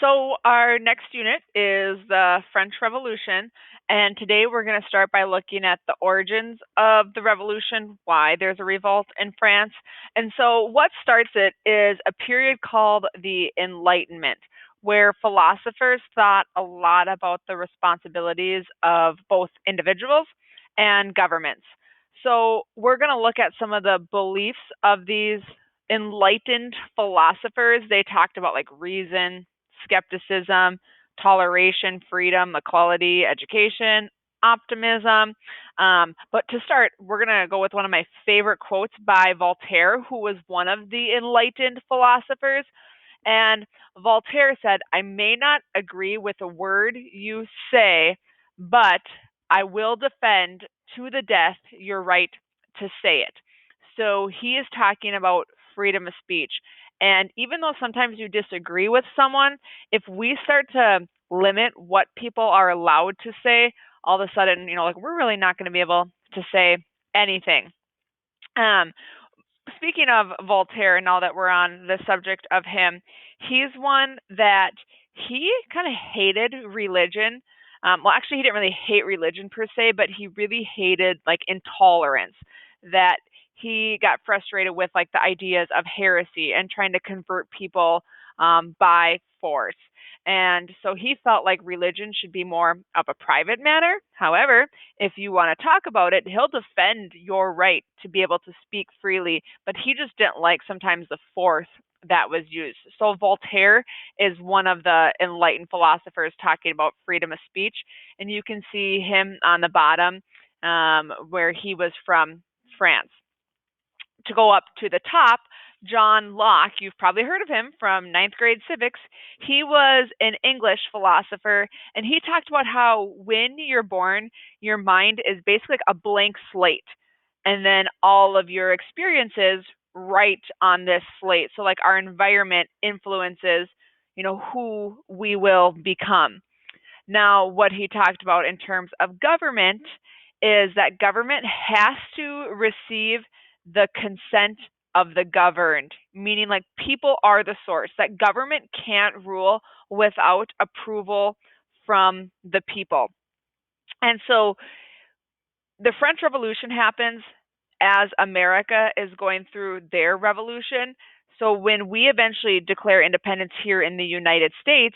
So our next unit is the French Revolution, and today we're going to start by looking at the origins of the revolution, why there's a revolt in France. And so what starts it is a period called the Enlightenment, where philosophers thought a lot about the responsibilities of both individuals and governments. So we're going to look at some of the beliefs of these enlightened philosophers. They talked about like reason, skepticism, toleration, freedom, equality, education, optimism. But to start, we're going to go with one of my favorite quotes by Voltaire, who was one of the enlightened philosophers. And Voltaire said, I may not agree with a word you say, but I will defend to the death your right to say it. So he is talking about freedom of speech. And even though sometimes you disagree with someone, if we start to limit what people are allowed to say, all of a sudden, like we're really not going to be able to say anything. Um, Speaking of Voltaire, now that we're on the subject of him, he's one that he kind of hated religion. Well, actually, he didn't really hate religion per se, but he really hated like intolerance. That he got frustrated with like the ideas of heresy and trying to convert people by force. And so he felt like religion should be more of a private matter. However, if you want to talk about it, he'll defend your right to be able to speak freely, but he just didn't like sometimes the force that was used. So Voltaire is one of the enlightened philosophers talking about freedom of speech, and you can see him on the bottom where he was from France. To go up to the top, John Locke, you've probably heard of him from ninth grade civics. He was an English philosopher, and he talked about how when you're born, your mind is basically like a blank slate, and then all of your experiences write on this slate. So, like our environment influences, who we will become. Now, what he talked about in terms of government is that government has to receive the consent of the governed, meaning like people are the source, that government can't rule without approval from the people. And so the French Revolution happens as America is going through their revolution. So when we eventually declare independence here in the United States,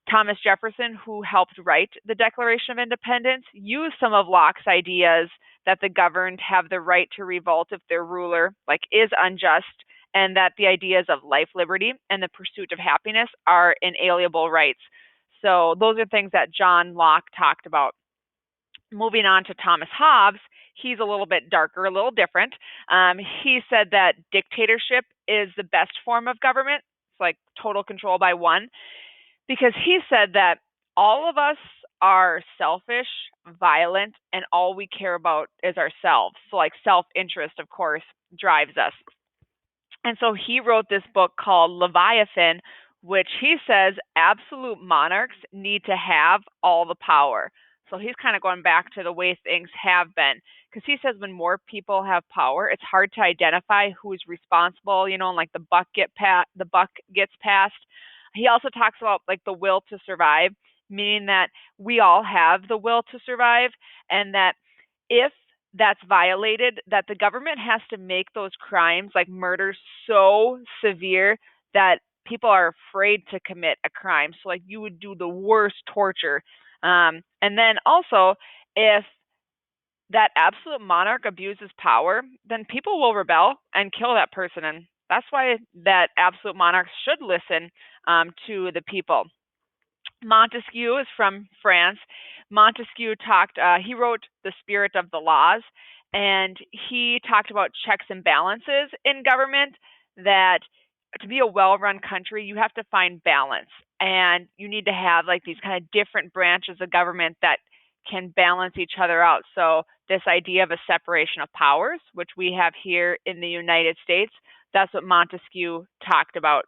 Thomas Jefferson, who helped write the Declaration of Independence, used some of Locke's ideas that the governed have the right to revolt if their ruler is unjust, and that the ideas of life, liberty, and the pursuit of happiness are inalienable rights. So those are things that John Locke talked about. Moving on to Thomas Hobbes, he's a little bit darker, a little different. He said that dictatorship is the best form of government. It's like total control by one, because he said that all of us are selfish, violent, and all we care about is ourselves. So, like, self-interest, of course, drives us. And so he wrote this book called Leviathan, which he says absolute monarchs need to have all the power. So he's kind of going back to the way things have been, because he says when more people have power, it's hard to identify who's responsible, and like the buck gets passed. He also talks about like the will to survive, meaning that we all have the will to survive, and that if that's violated, that the government has to make those crimes like murder so severe that people are afraid to commit a crime. So like you would do the worst torture. And then also, if that absolute monarch abuses power, then people will rebel and kill that person. And that's why that absolute monarch should listen to the people. Montesquieu is from France. Montesquieu he wrote The Spirit of the Laws, and he talked about checks and balances in government, that to be a well-run country, you have to find balance, and you need to have like these kind of different branches of government that can balance each other out. So this idea of a separation of powers, which we have here in the United States, that's what Montesquieu talked about.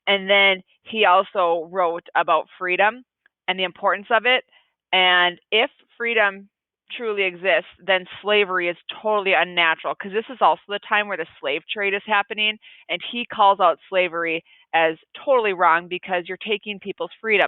And then he also wrote about freedom and the importance of it. And if freedom truly exists, then slavery is totally unnatural, because this is also the time where the slave trade is happening, and he calls out slavery as totally wrong because you're taking people's freedom.